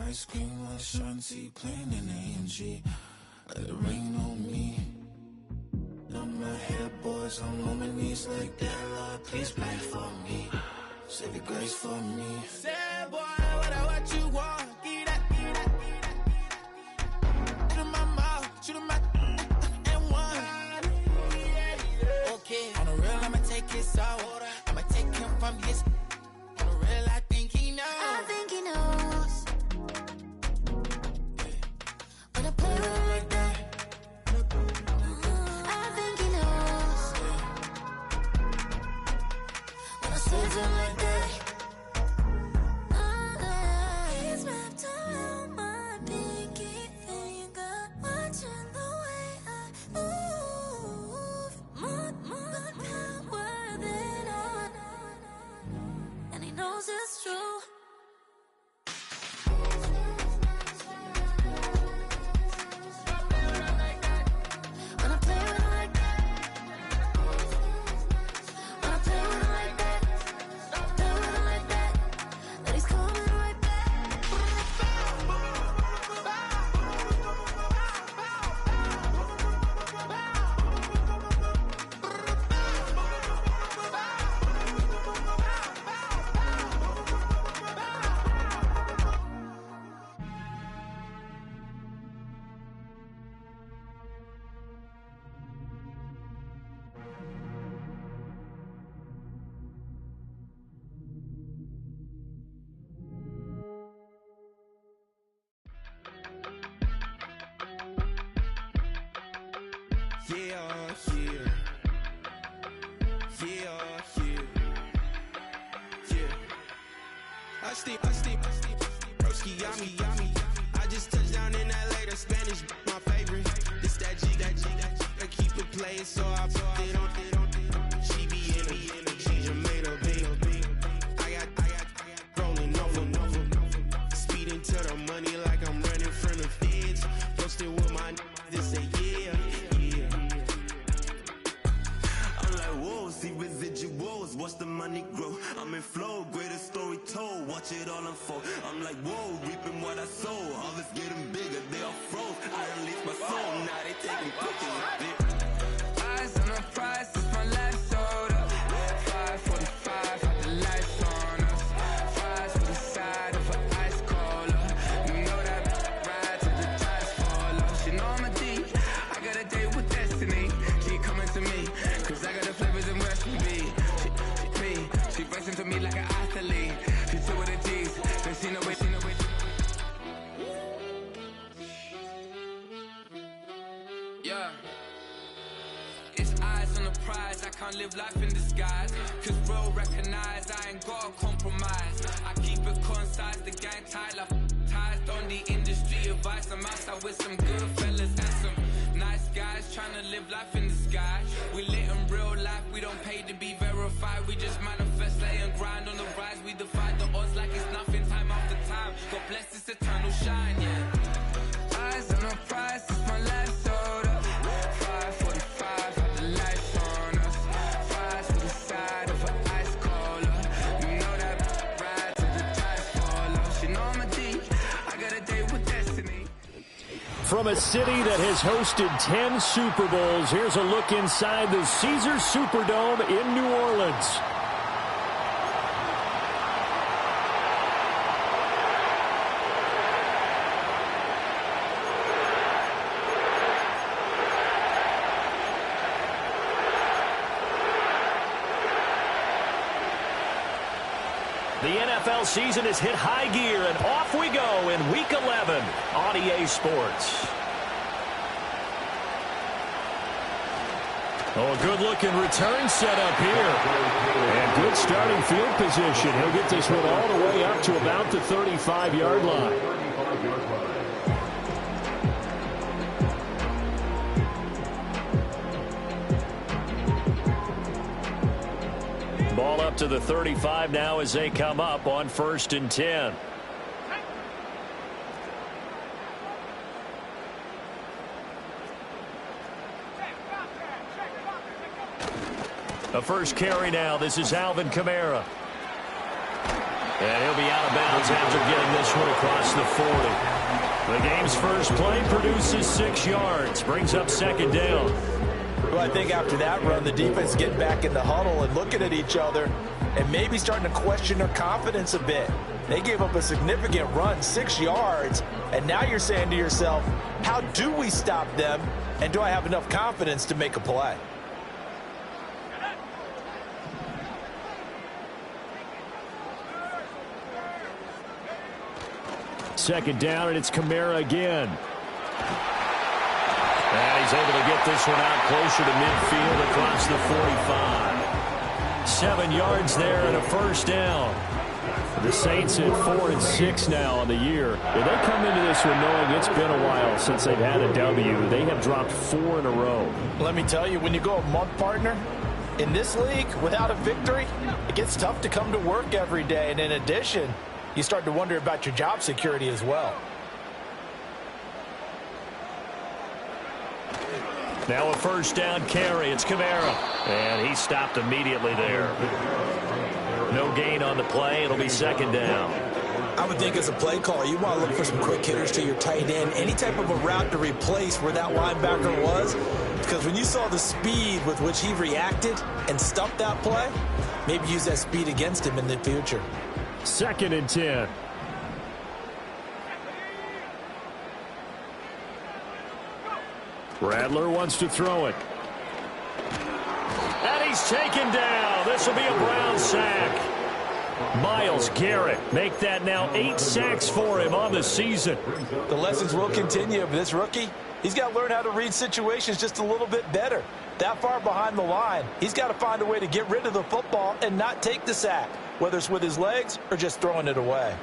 ice cream with Shanti playing in AMG. Let it rain on me. On my head, boys, I'm on my knees like that. Lord, please pray for me. Save your grace for me. Say, boy, what you want? Get that. Shoot in my mouth, shoot in my and one. Okay, on the real, I'ma take his out. I'ma take him from his. On the real, I think he knows. I think he knows. When I play with him like that. Like that. He's wrapped around my pinky finger, watching the way I move. More power than on, and he knows it's true. When I play with him like that. When I play with him like that. Broski, yummy. I just touched down in LA, the Spanish, my favorite. This that G. I keep it playing, so I put it on. She be in me, she just made a beat. I got rolling over. Speeding to the money like I'm running from the feds. Posted with my this say yeah. I'm like, whoa, see residuals, watch the money grow. I'm in flow, greatest story told, watch it all unfold. I'm like, whoa, reaping what I sow. Harvest getting bigger, they all froze. I unleashed my soul, now they taking pictures. Eyes on the prize, it's my last soda. 5:45, had the lights on us. Fries for the side of an ice cola. You know that ride till the tires fall off. She know I'm a D, I got a date with destiny. She coming to me, cause I got the flavors and recipe. She racing to me like an athlete. She two with the G's, then she know it. Yeah. It's eyes on the prize, I can't live life in disguise. Cause real recognize I ain't gotta compromise. I keep it concise, the gang tight like ties on the industry advice. I'm outside with some good fellas and some nice guys trying to live life in the sky. We lit in real life, we don't pay to be verified. We just manifest, lay and grind on the rise. We defy the odds like it's nothing, time after time. God bless this eternal shine, yeah. Eyes on the prize, it's my last soda. 5:45, had the lights on us. Fries for the side of an ice cola. You know that ride till the tires fall off. She know I'm a D, I got a date with destiny. From a city that has hosted 10 Super Bowls, here's a look inside the Caesars Superdome in New Orleans. The NFL season has hit high gear, and off we go in Week 11 on EA Sports. Oh, a good-looking return set up here. And good starting field position. He'll get this one all the way up to about the 35-yard line. Ball up to the 35 now as they come up on 1st and 10. The first carry now. This is Alvin Kamara. And he'll be out of bounds after getting this one across the 40. The game's first play produces 6 yards, brings up second down. Well, I think after that run, the defense getting back in the huddle and looking at each other and maybe starting to question their confidence a bit. They gave up a significant run, 6 yards, and now you're saying to yourself, how do we stop them, and do I have enough confidence to make a play? Second down, and it's Kamara again. And he's able to get this one out closer to midfield across the 45. 7 yards there and a first down. The Saints at 4-6 now on the year. They come into this one knowing it's been a while since they've had a W. They have dropped 4 in a row. Let me tell you, when you go a month, partner, in this league, without a victory, it gets tough to come to work every day. And in addition, you start to wonder about your job security as well. Now a first down carry. It's Kamara. And he stopped immediately there. No gain on the play. It'll be second down. I would think as a play caller, you want to look for some quick hitters to your tight end. Any type of a route to replace where that linebacker was. Because when you saw the speed with which he reacted and stuffed that play, maybe use that speed against him in the future. 2nd and 10. Rattler wants to throw it. And he's taken down. This will be a Brown sack. Myles Garrett make that now 8 sacks for him on the season. The lessons will continue, but this rookie, he's got to learn how to read situations just a little bit better. That far behind the line, he's got to find a way to get rid of the football and not take the sack, whether it's with his legs or just throwing it away.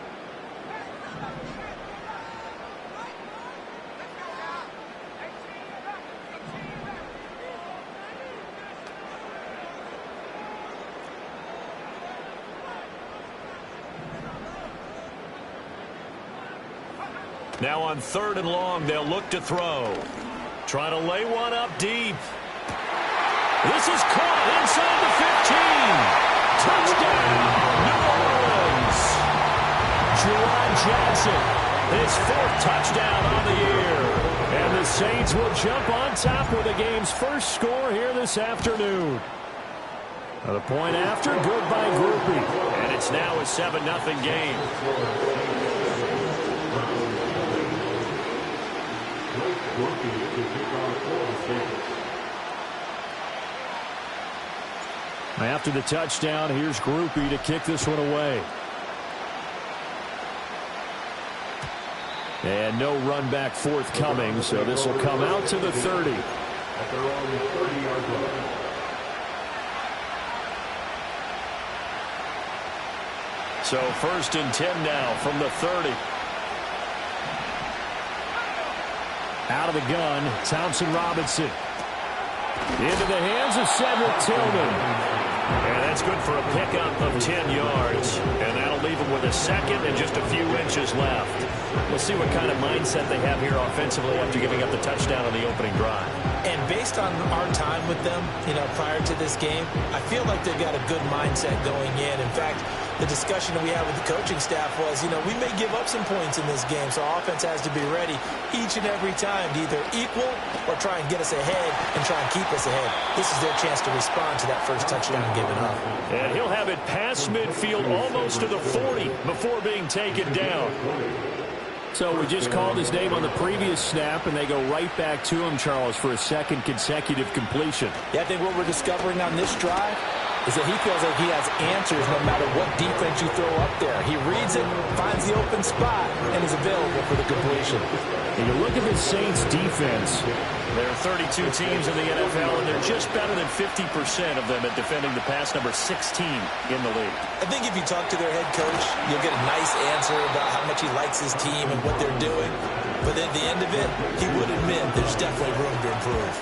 Now on 3rd and long, they'll look to throw. Trying to lay one up deep. This is caught inside the 15. Touchdown, New Orleans. Juwan Johnson, his 4th touchdown on the year. And the Saints will jump on top with the game's first score here this afternoon. The point after, good by Grupe. And it's now a 7-0 game. After the touchdown, here's Grupe to kick this one away. And no run back forthcoming, so this will come out to the 30. At their own 30-yard line. So 1st and 10 now from the 30. Out of the gun, Thompson Robinson. Into the hands of Cedric Tillman. And that's good for a pickup of 10 yards. And that'll leave him with a second and just a few inches left. We'll see what kind of mindset they have here offensively after giving up the touchdown on the opening drive. And based on our time with them, prior to this game, I feel like they've got a good mindset going in. In fact, the discussion that we had with the coaching staff was, we may give up some points in this game, so our offense has to be ready each and every time to either equal or try and get us ahead and try and keep us ahead. This is their chance to respond to that first touchdown given up. And he'll have it past midfield almost to the 40 before being taken down. So we just called his name on the previous snap, and they go right back to him, Charles, for a 2nd consecutive completion. Yeah, I think what we're discovering on this drive is that he feels like he has answers no matter what defense you throw up there. He reads it, finds the open spot, and is available for the completion. And you look at the Saints' defense. There are 32 teams in the NFL, and they're just better than 50% of them at defending the pass, number 16 in the league. I think if you talk to their head coach, you'll get a nice answer about how much he likes his team and what they're doing. But at the end of it, he would admit there's definitely room to improve.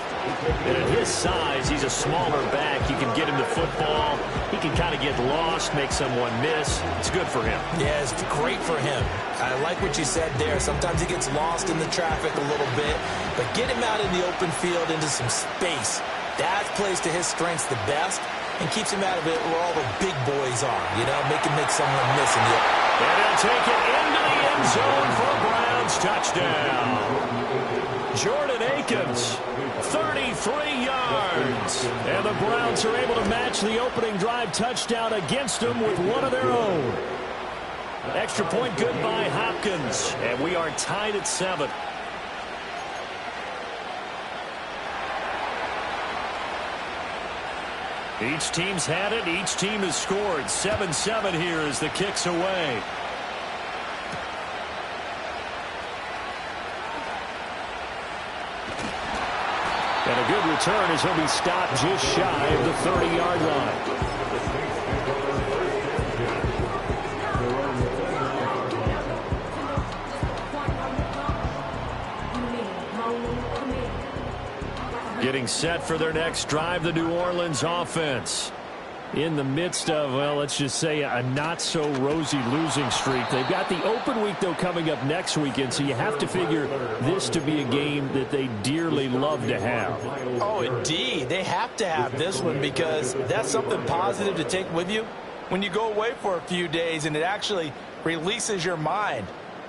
And at his size, he's a smaller back. You can get him the football. He can kind of get lost, make someone miss. It's good for him. Yeah, it's great for him. I like what you said there. Sometimes he gets lost in the traffic a little bit, but get him out in the open field into some space. That plays to his strengths the best and keeps him out of it where all the big boys always are, make someone miss in the And he'll take it into the end zone for a Browns touchdown. Jordan Akins, 33 yards. And the Browns are able to match the opening drive touchdown against them with one of their own. Extra point good by Hopkins. And we are tied at 7. Each team's had it. Each team has scored. 7-7 here as the kick's away. And a good return as he'll be stopped just shy of the 30-yard line. Getting set for their next drive, the New Orleans offense. In the midst of, well, let's just say a not-so-rosy losing streak. They've got the open week, though, coming up next weekend, so you have to figure this to be a game that they dearly love to have. Oh, indeed. They have to have this one because that's something positive to take with you when you go away for a few days, and it actually releases your mind.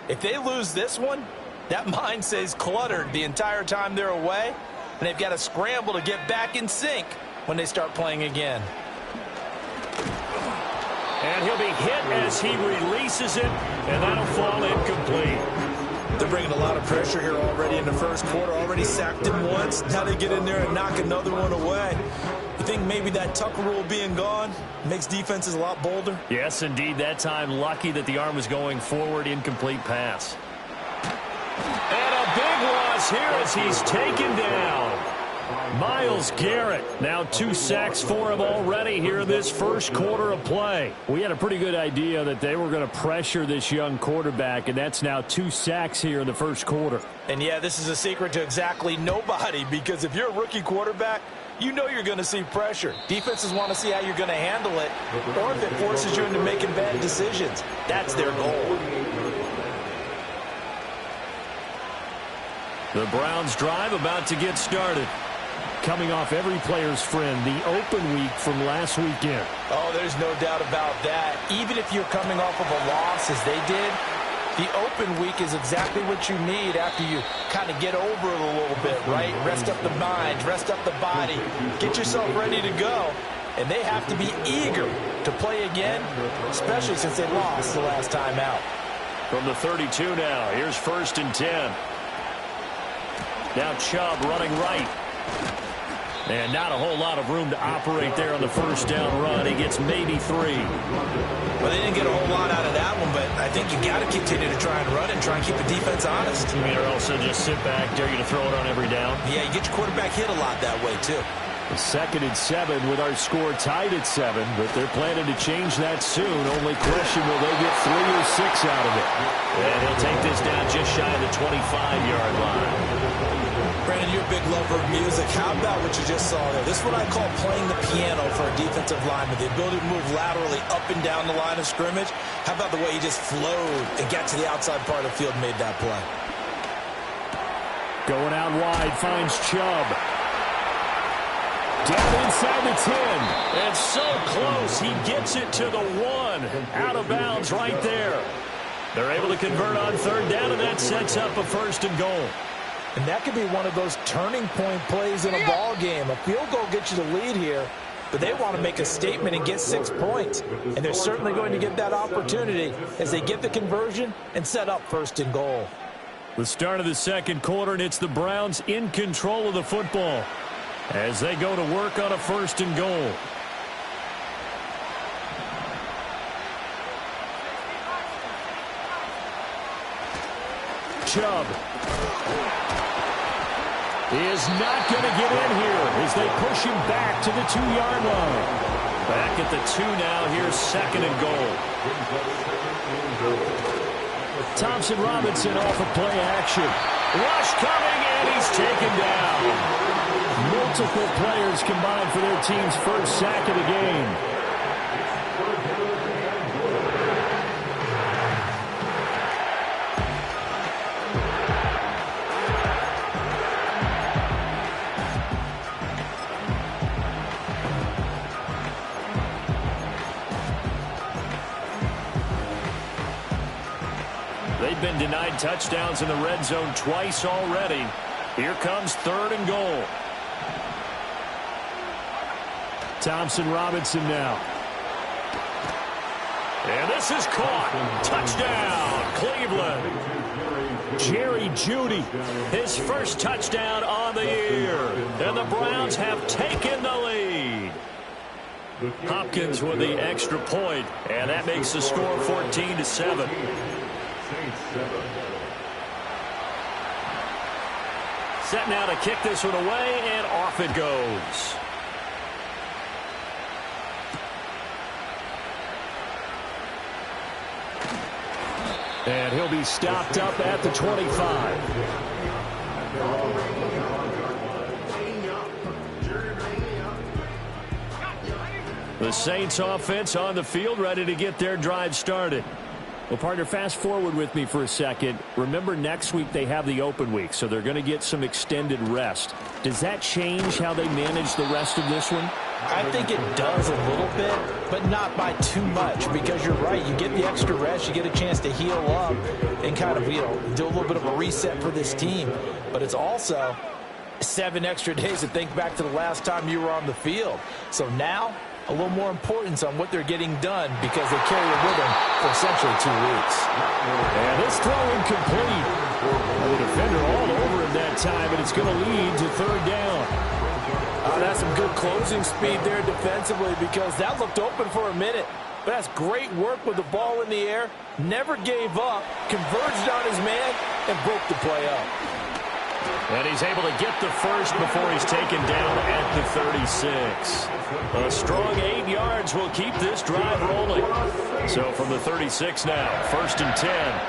If they lose this one, that mind stays cluttered the entire time they're away, and they've got to scramble to get back in sync when they start playing again. And he'll be hit as he releases it, and that'll fall incomplete. They're bringing a lot of pressure here already in the first quarter. Already sacked him once. Now they get in there and knock another one away. You think maybe that Tucker rule being gone makes defenses a lot bolder? Yes, indeed. That time, lucky that the arm was going forward. Incomplete pass. And a big loss here as he's taken down. Myles Garrett, now 2 sacks for him already here in this first quarter of play. We had a pretty good idea that they were going to pressure this young quarterback, and that's now 2 sacks here in the first quarter. And, yeah, this is a secret to exactly nobody because if you're a rookie quarterback, you know you're going to see pressure. Defenses want to see how you're going to handle it or if it forces you into making bad decisions. That's their goal. The Browns drive about to get started. Coming off every player's friend, the open week from last weekend. Oh, there's no doubt about that. Even if you're coming off of a loss as they did, the open week is exactly what you need after you kind of get over it a little bit, right? Rest up the mind, rest up the body, get yourself ready to go. And they have to be eager to play again, especially since they lost the last time out. From the 32 now, here's 1st and 10. Now Chubb running right. And not a whole lot of room to operate there on the first down run. He gets maybe 3. Well, they didn't get a whole lot out of that one, but I think you got to continue to try and run and try and keep the defense honest. You mean, or also just sit back, dare you to throw it on every down? Yeah, you get your quarterback hit a lot that way, too. The 2nd and 7 with our score tied at 7, but they're planning to change that soon. Only question, will they get 3 or 6 out of it? And he'll take this down just shy of the 25-yard line. Brandon, you're a big lover of music. How about what you just saw there? This is what I call playing the piano for a defensive lineman. The ability to move laterally up and down the line of scrimmage. How about the way he just flowed and got to the outside part of the field and made that play? Going out wide, finds Chubb. Down inside the 10. And so close, he gets it to the 1. Out of bounds right there. They're able to convert on 3rd down, and that sets up a 1st and goal. And that could be one of those turning point plays in a ball game. A field goal gets you the lead here, but they want to make a statement and get 6 points. And they're certainly going to get that opportunity as they get the conversion and set up 1st and goal. The start of the 2nd quarter, and it's the Browns in control of the football as they go to work on a 1st and goal. Chubb is not going to get in here as they push him back to the 2-yard line. Back at the 2 now. Here's 2nd and goal. Thompson Robinson off of play action. Rush coming, and he's taken down. Multiple players combined for their team's first sack of the game. been denied touchdowns in the red zone twice already. Here comes 3rd and goal. Thompson Robinson now. And this is caught. Touchdown, Cleveland. Jerry Jeudy, his first touchdown on the year. And the Browns have taken the lead. Hopkins with the extra point, and that makes the score 14-7. Set now to kick this one away, and off it goes. And he'll be stopped up at the 25. The Saints offense on the field, ready to get their drive started. Well, partner, fast forward with me for a second. Remember, next week they have the open week, so they're going to get some extended rest. Does that change how they manage the rest of this one? I think it does a little bit, but not by too much, because you're right. You get the extra rest, you get a chance to heal up and kind of, do a little bit of a reset for this team. But it's also 7 extra days to think back to the last time you were on the field. So now, a little more importance on what they're getting done because they carry it with them for essentially 2 weeks. And this throw incomplete. The defender all over him that time, and it's going to lead to 3rd down. That's some good closing speed there defensively because that looked open for a minute. But that's great work with the ball in the air. Never gave up, converged on his man, and broke the play up. And he's able to get the first before he's taken down at the 36. A strong 8 yards will keep this drive rolling. So from the 36 now, 1st and 10.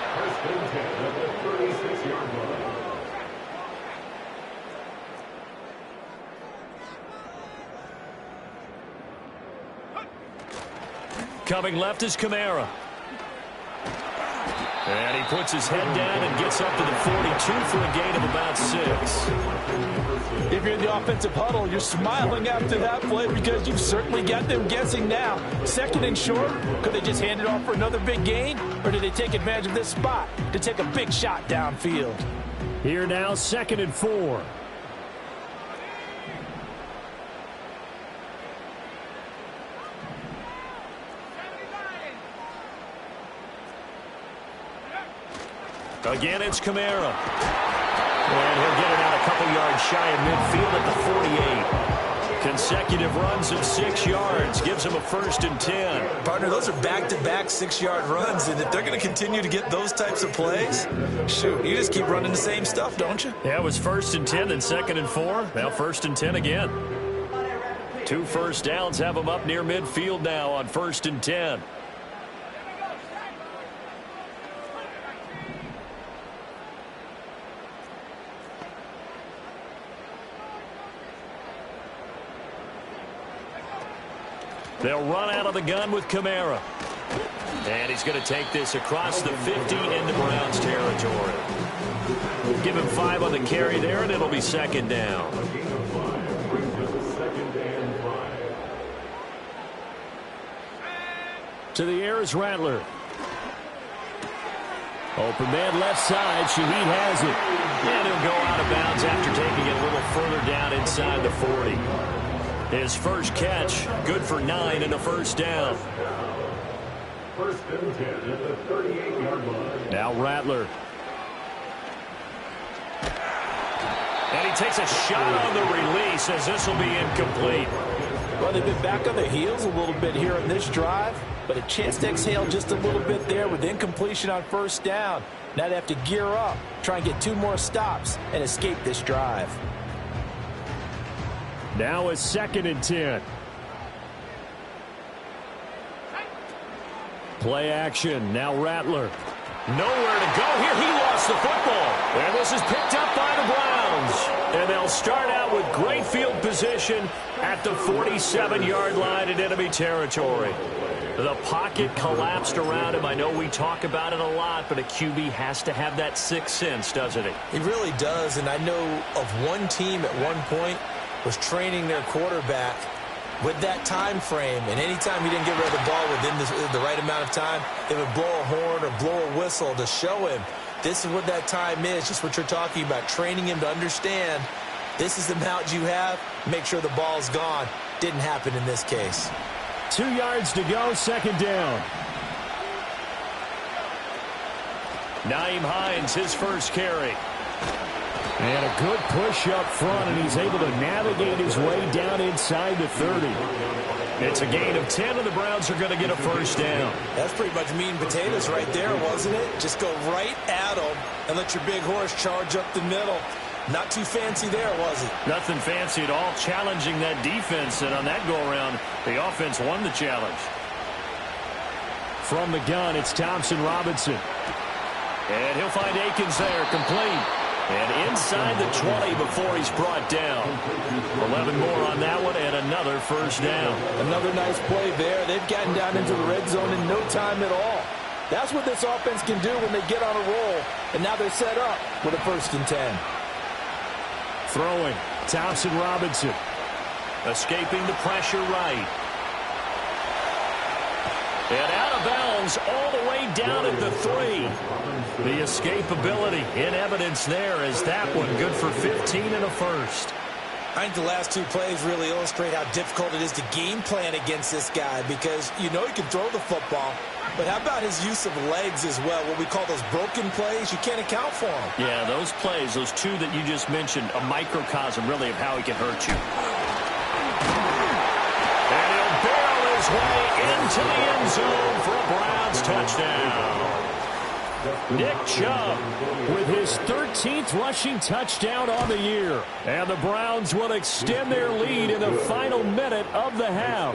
Coming left is Kamara. And he puts his head down and gets up to the 42 for a gain of about 6. If you're in the offensive huddle, you're smiling after that play because you've certainly got them guessing now. 2nd and short, could they just hand it off for another big gain? Or did they take advantage of this spot to take a big shot downfield? Here now, 2nd and 4. Again, it's Kamara. And he'll get it out a couple yards shy of midfield at the 48. Consecutive runs of 6 yards gives him a 1st and 10. Partner, those are back-to-back 6-yard runs, and if they're going to continue to get those types of plays, shoot, you just keep running the same stuff, don't you? Yeah, it was 1st and 10, then 2nd and 4. Now 1st and 10 again. 2 first downs have him up near midfield now on 1st and 10. They'll run out of the gun with Kamara. And he's going to take this across the 50 into Browns territory. Give him 5 on the carry there, and it'll be 2nd down. To the air is Rattler. Open man left side. Shaheed has it. And he'll go out of bounds after taking it a little further down inside the 40. His first catch, good for 9 and a 1st down. 1st and 10 at the 38-yard line. Now Rattler. And he takes a shot on the release as this will be incomplete. Well, they've been back on their heels a little bit here in this drive, but a chance to exhale just a little bit there with incompletion on 1st down. Now they have to gear up, try and get 2 more stops and escape this drive. Now it's 2nd and 10. Play action. Now Rattler. Nowhere to go here. He lost the football. And this is picked up by the Browns. And they'll start out with great field position at the 47-yard line in enemy territory. The pocket collapsed around him. I know we talk about it a lot, but a QB has to have that 6th sense, doesn't he? He really does, and I know of one team at one point was training their quarterback with that time frame, and anytime he didn't get rid of the ball within the right amount of time, they would blow a horn or blow a whistle to show him This is what that time is, just what you're talking about, training him to understand this is the amount you have. Make sure the ball's gone. Didn't happen in this case. 2 yards to go, second down. Nyheim Hines, his first carry. And a good push up front, and he's able to navigate his way down inside the 30. It's a gain of 10, and the Browns are going to get a first down. That's pretty much meat and potatoes right there, wasn't it? Just go right at them and let your big horse charge up the middle. Not too fancy there, was it? Nothing fancy at all, challenging that defense, and on that go-around, the offense won the challenge. From the gun, it's Thompson Robinson. And he'll find Akins there, complete. And inside the 20 before he's brought down. 11 more on that one, and another first down. Another nice play there. They've gotten down into the red zone in no time at all. That's what this offense can do when they get on a roll. And now they're set up with a 1st and 10. Throwing, Thompson Robinson. Escaping the pressure right. And out of bounds all the way down at the 3. The escapability in evidence there as that one good for 15 and a first. I think the last 2 plays really illustrate how difficult it is to game plan against this guy because you know he can throw the football, but how about his use of legs as well, what we call those broken plays? You can't account for them. Yeah, those plays, those 2 that you just mentioned, a microcosm really of how he can hurt you. And he'll barrel his way into the end zone for a Browns touchdown. Nick Chubb with his 13th rushing touchdown on the year. And the Browns will extend their lead in the final minute of the half.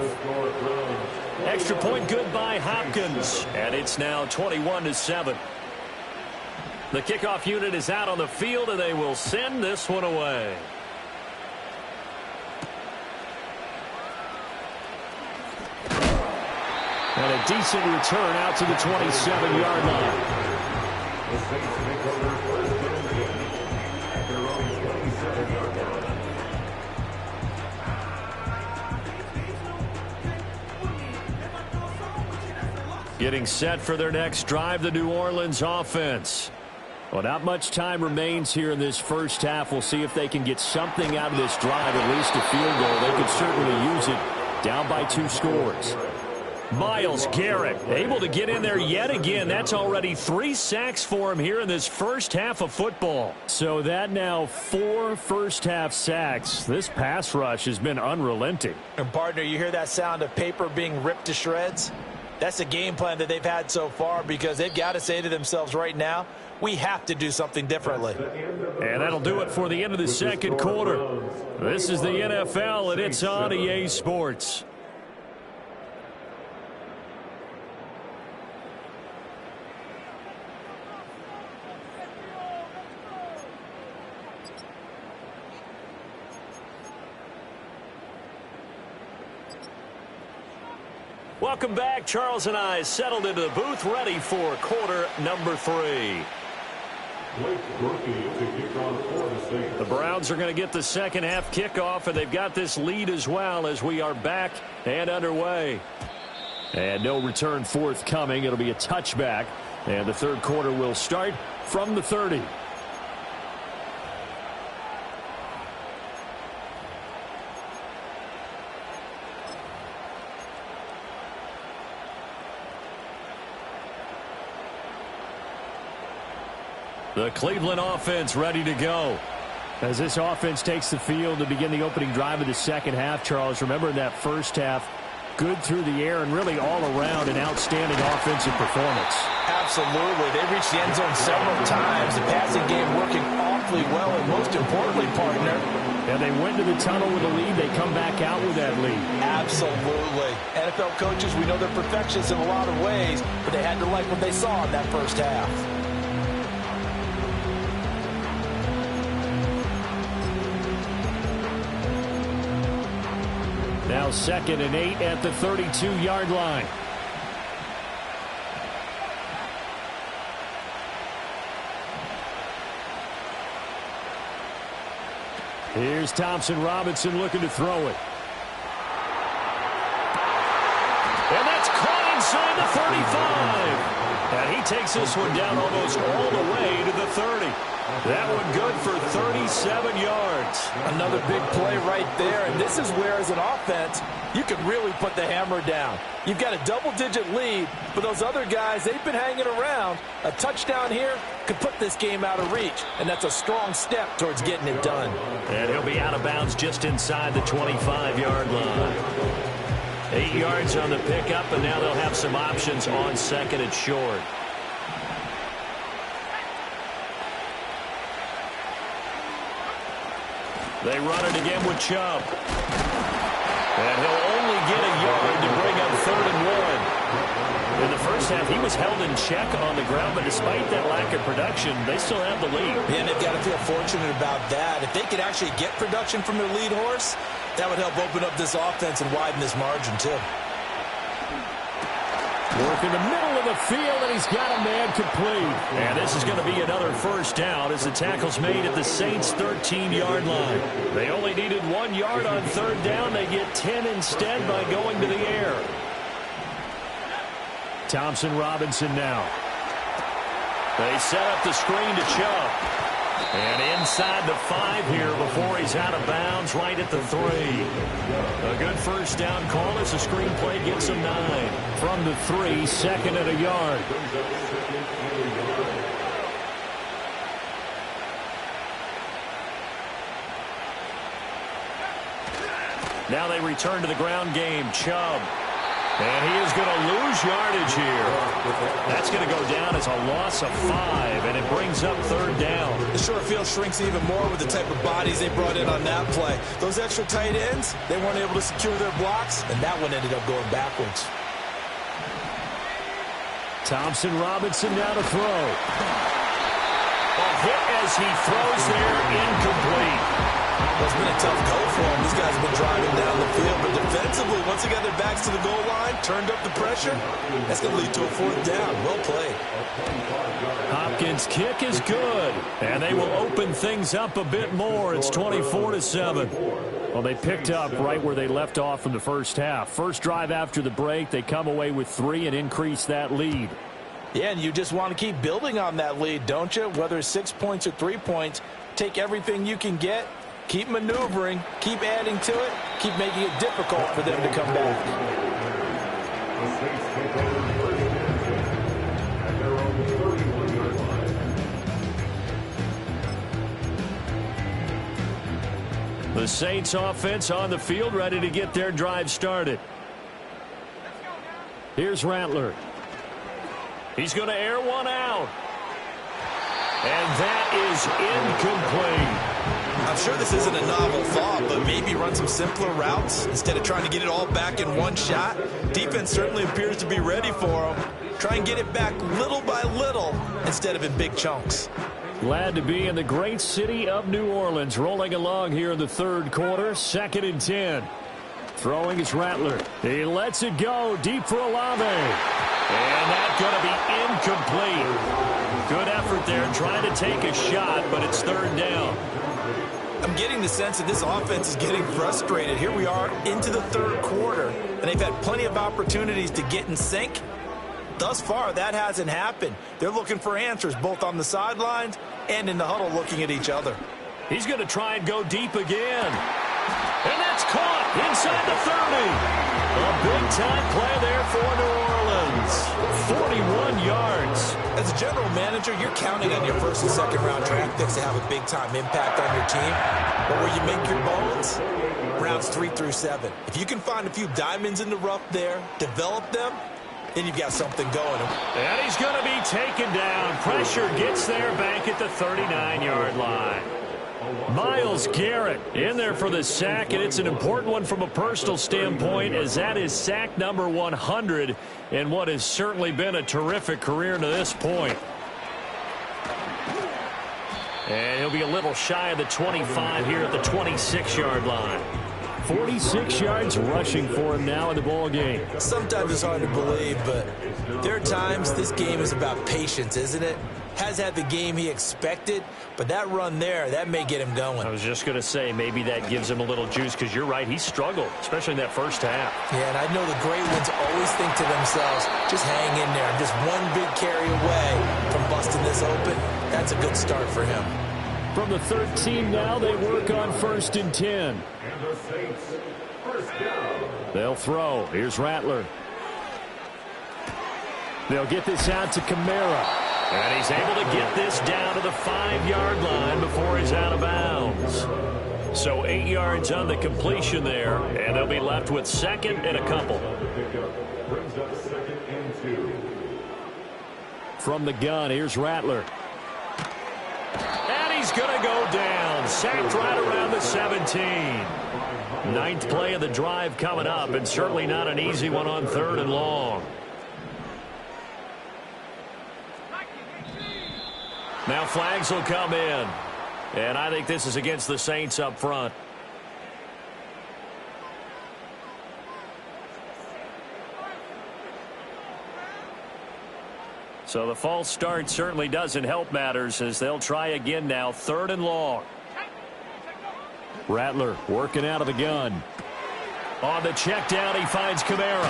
Extra point good by Hopkins. And it's now 21-7. The kickoff unit is out on the field, and they will send this one away. And a decent return out to the 27-yard line. The Saints make up their first game at their own 27-yard line. Getting set for their next drive, the New Orleans offense. Well, not much time remains here in this first half. We'll see if they can get something out of this drive, at least a field goal. They could certainly use it down by 2 scores. Myles Garrett able to get in there yet again. That's already 3 sacks for him here in this first half of football. So that now 4 first-half sacks. This pass rush has been unrelenting. And, partner, you hear that sound of paper being ripped to shreds? That's the game plan that they've had so far because they've got to say to themselves right now, we have to do something differently. And that'll do it for the end of the second quarter. This is the NFL, and it's on EA Sports. Welcome back. Charles and I settled into the booth, ready for quarter number 3. The Browns are going to get the second half kickoff, and they've got this lead as well as we are back and underway. And no return forthcoming. It'll be a touchback, and the third quarter will start from the 30. The Cleveland offense ready to go. As this offense takes the field to begin the opening drive of the second half, Charles, remember in that first half, good through the air and really all around an outstanding offensive performance. Absolutely. They reached the end zone several times. The passing game working awfully well, and most importantly, partner. And they went to the tunnel with a lead. They come back out with that lead. Absolutely. NFL coaches, we know they're perfectionists in a lot of ways, but they had to like what they saw in that first half. Now 2nd and 8 at the 32-yard line. Here's Thompson Robinson looking to throw it. And that's caught inside the 35. And he takes this one down almost all the way to the 30. That one good for 37 yards. Another big play right there, and this is where, as an offense, you can really put the hammer down. You've got a double-digit lead, but those other guys, they've been hanging around. A touchdown here could put this game out of reach, and that's a strong step towards getting it done. And he'll be out of bounds just inside the 25-yard line. 8 yards on the pickup, and now they'll have some options on second and short. They run it again with Chubb. And he'll only get a yard to bring up 3rd and 1. In the first half, he was held in check on the ground, but despite that lack of production, they still have the lead. And they've got to feel fortunate about that. If they could actually get production from their lead horse, that would help open up this offense and widen this margin, too. Work in the middle of the field, and he's got a man complete. And this is going to be another first down as the tackle's made at the Saints' 13-yard line. They only needed 1 yard on 3rd down. They get 10 instead by going to the air. Thompson Robinson now. They set up the screen to Chubb. And inside the 5 here before he's out of bounds, right at the 3. A good first down call as the screen play gets him 9. From the 3, 2nd and a yard. Now they return to the ground game. Chubb. And he is going to lose yardage here. That's going to go down as a loss of 5, and it brings up 3rd down. The short field shrinks even more with the type of bodies they brought in on that play. Those extra tight ends, they weren't able to secure their blocks, and that one ended up going backwards. Thompson Robinson now to throw. A hit as he throws there, incomplete. Well, it's been a tough go for him. These guys have been driving down the field, but defensively, once they got their backs to the goal line, turned up the pressure, that's going to lead to a 4th down. Well played. Hopkins' kick is good, and they will open things up a bit more. It's 24-7. Well, they picked up right where they left off in the first half. First drive after the break, they come away with 3 and increase that lead. Yeah, and you just want to keep building on that lead, don't you? Whether it's 6 points or 3 points, take everything you can get. Keep maneuvering, keep adding to it, keep making it difficult for them to come back. The Saints offense on the field, ready to get their drive started. Here's Rattler. He's going to air one out. And that is incomplete. I'm sure this isn't a novel thought, but maybe run some simpler routes instead of trying to get it all back in one shot. Defense certainly appears to be ready for them. Try and get it back little by little instead of in big chunks. Glad to be in the great city of New Orleans, rolling along here in the 3rd quarter, 2nd and 10. Throwing is Rattler. He lets it go deep for Olave. And that's going to be incomplete. Good effort there trying to take a shot, but it's 3rd down. I'm getting the sense that this offense is getting frustrated. Here we are into the 3rd quarter, and they've had plenty of opportunities to get in sync. Thus far, that hasn't happened. They're looking for answers both on the sidelines and in the huddle looking at each other. He's going to try and go deep again. And that's caught inside the 30. A big-time play there for New Orleans. 41 yards. As a general manager, you're counting on your 1st and 2nd round draft picks to have a big-time impact on your team. But where you make your bones, rounds 3 through 7. If you can find a few diamonds in the rough there, develop them, then you've got something going. And he's going to be taken down. Pressure gets there back at the 39-yard line. Myles Garrett in there for the sack, and it's an important one from a personal standpoint, as that is sack number 100 in what has certainly been a terrific career to this point. And he'll be a little shy of the 25 here at the 26-yard line. 46 yards rushing for him now in the ball game. Sometimes it's hard to believe, but there are times this game is about patience, isn't it? has had the game he expected, but that run there, that may get him going. I was just going to say, maybe that gives him a little juice, because you're right, he struggled, especially in that first half. Yeah, and I know the great ones always think to themselves, just hang in there. I'm just one big carry away from busting this open. That's a good start for him. From the 13 now, they work on 1st and 10. And the Saints, first down. They'll throw. Here's Rattler. They'll get this out to Kamara. And he's able to get this down to the 5-yard line before he's out of bounds. So 8 yards on the completion there, and they'll be left with 2nd and a couple. Brings up 2nd and 2. From the gun, here's Rattler. And he's going to go down. Sacked right around the 17. 9th play of the drive coming up, and certainly not an easy one on 3rd and long. Now flags will come in. And I think this is against the Saints up front. So the false start certainly doesn't help matters, as they'll try again now. 3rd and long. Rattler working out of the gun. On the check down, he finds Kamara.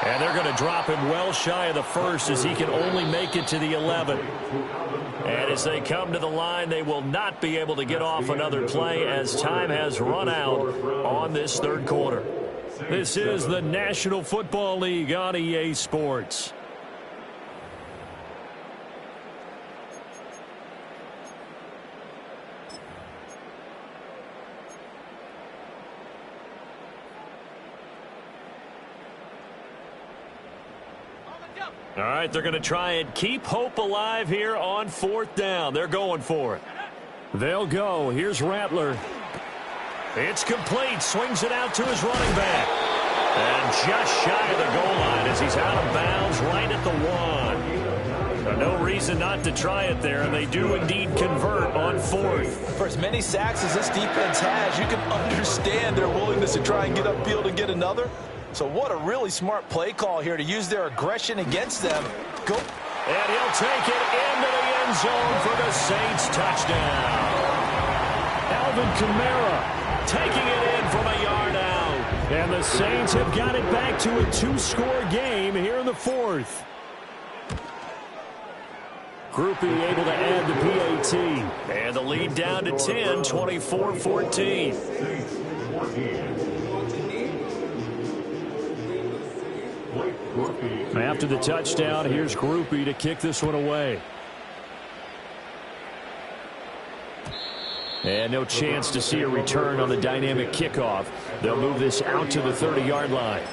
And they're going to drop him well shy of the 1st, as he can only make it to the 11. And as they come to the line, they will not be able to get off another play, as time has run out on this 3rd quarter. This is the National Football League on EA Sports. All right, they're going to try and keep hope alive here on 4th down. They're going for it. They'll go. Here's Rattler. It's complete. Swings it out to his running back. And just shy of the goal line as he's out of bounds right at the 1. No reason not to try it there, and they do indeed convert on 4th. For as many sacks as this defense has, you can understand their willingness to try and get upfield and get another. So what a really smart play call here to use their aggression against them. Go. And he'll take it into the end zone for the Saints touchdown. Alvin Kamara taking it in from a yard out. And the Saints have got it back to a 2-score game here in the 4th. Groupie able to add the PAT. And the lead down to 10, 24-14. After the touchdown, here's Groupie to kick this one away. And no chance to see a return on the dynamic kickoff. They'll move this out to the 30-yard line.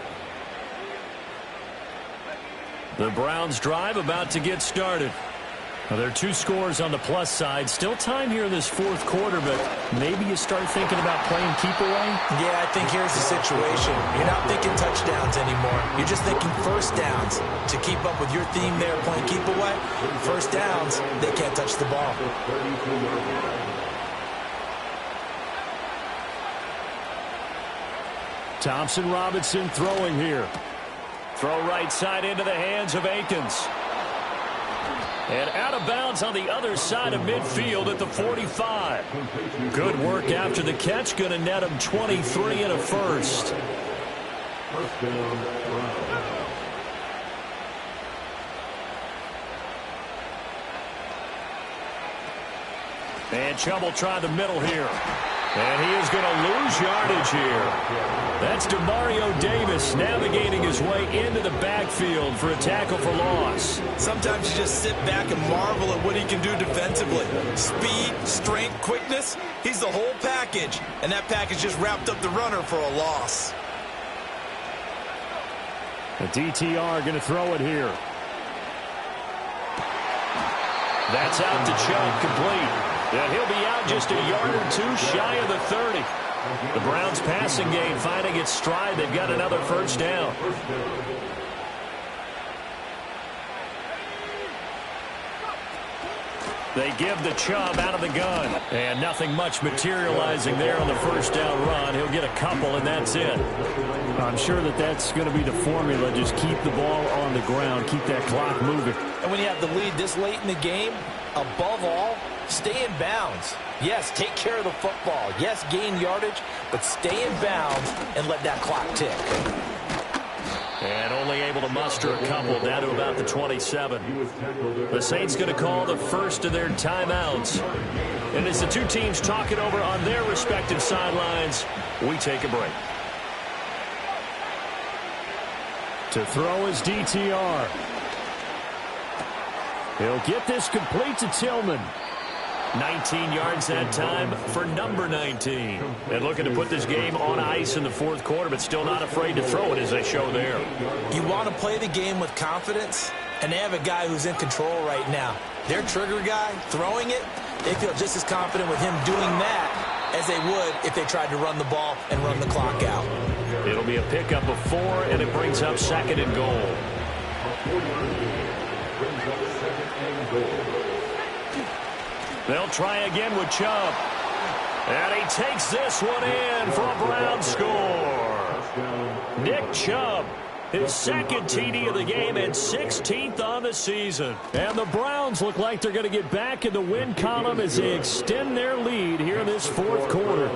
The Browns drive about to get started. Now, there are 2 scores on the plus side. Still time here in this 4th quarter, but maybe you start thinking about playing keep away? Yeah, I think here's the situation. You're not thinking touchdowns anymore. You're just thinking 1st downs. To keep up with your theme there, playing keep away, 1st downs, they can't touch the ball. Thompson Robinson throwing here. Throw right side into the hands of Akins. And out of bounds on the other side of midfield at the 45. Good work after the catch. Going to net him 23 and a 1st. First down, Browns. And Chubb will try the middle here. And he is going to lose yardage here. That's DeMario Davis navigating his way into the backfield for a tackle for loss. Sometimes you just sit back and marvel at what he can do defensively. Speed, strength, quickness, he's the whole package. And that package just wrapped up the runner for a loss. The DTR going to throw it here. That's out to Chubb, complete. And he'll be out just a yard or 2 shy of the 30. The Browns passing game finding its stride. They've got another 1st down. They give to Chubb out of the gun. And nothing much materializing there on the first down run. He'll get a couple, and that's it. I'm sure that that's going to be the formula. Just keep the ball on the ground. Keep that clock moving. And when you have the lead this late in the game, above all, stay in bounds. Yes, take care of the football. Yes, gain yardage, but stay in bounds and let that clock tick. And only able to muster a couple down to about the 27. The Saints going to call the first of their timeouts. And as the two teams talk it over on their respective sidelines, we take a break. To throw is DTR. He'll get this complete to Tillman. 19 yards that time for number 19. And looking to put this game on ice in the fourth quarter, but still not afraid to throw it as they show there. You want to play the game with confidence, and they have a guy who's in control right now. Their trigger guy, throwing it, they feel just as confident with him doing that as they would if they tried to run the ball and run the clock out. It'll be a pickup of 4, and it brings up second and goal. They'll try again with Chubb. And he takes this one in for a Brown score. Nick Chubb, his second TD of the game and 16th on the season. And the Browns look like they're going to get back in the win column as they extend their lead here in this fourth quarter.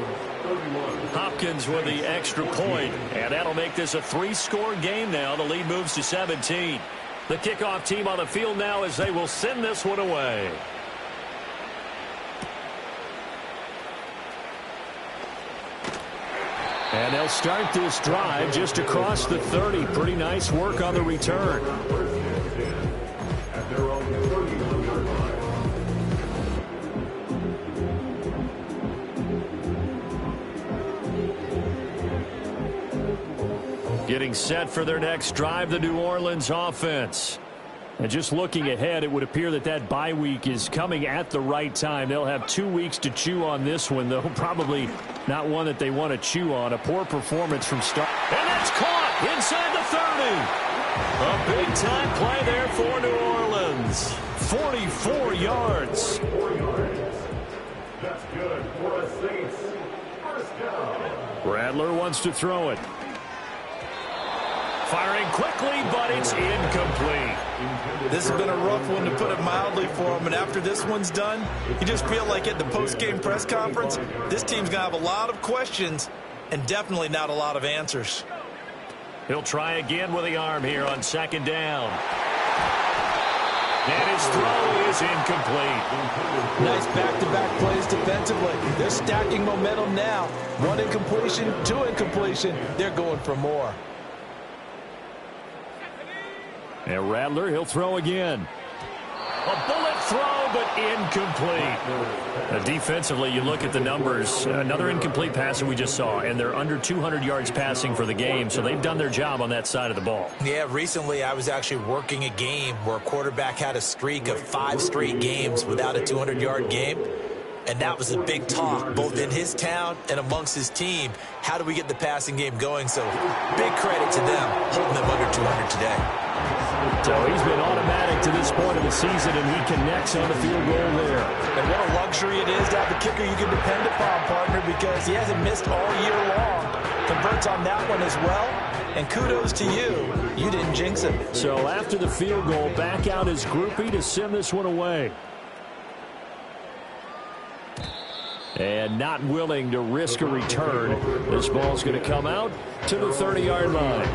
Hopkins with the extra point, and that'll make this a 3-score game now. The lead moves to 17. The kickoff team on the field now as they will send this one away. And they'll start this drive just across the 30. Pretty nice work on the return. Getting set for their next drive, the New Orleans offense. And just looking ahead, it would appear that that bye week is coming at the right time. They'll have 2 weeks to chew on this one, though probably not one that they want to chew on. A poor performance from start. And that's caught inside the 30. A big-time play there for New Orleans. 44 yards. 4 yards. That's good for a Saints first down. Rattler wants to throw it. Firing quickly, but it's incomplete. This has been a rough one, to put it mildly, for him. And after this one's done, you just feel like at the post-game press conference, this team's going to have a lot of questions and definitely not a lot of answers. He'll try again with the arm here on second down. And his throw is incomplete. Nice back-to-back plays defensively. They're stacking momentum now. 1 incompletion, 2 incompletion. They're going for more. And Rattler, he'll throw again. A bullet throw, but incomplete. Defensively, you look at the numbers. Another incomplete pass that we just saw, and they're under 200 yards passing for the game, so they've done their job on that side of the ball. Yeah, recently I was actually working a game where a quarterback had a streak of 5 straight games without a 200-yard game. And that was a big talk, both in his town and amongst his team. How do we get the passing game going? So big credit to them, holding them under 200 today. So he's been automatic to this point of the season, and he connects on the field goal there. And what a luxury it is to have a kicker you can depend upon, partner, because he hasn't missed all year long. Converts on that one as well. And kudos to you. You didn't jinx him. So after the field goal, back out his groupie to send this one away. And not willing to risk a return. This ball's going to come out to the 30-yard line.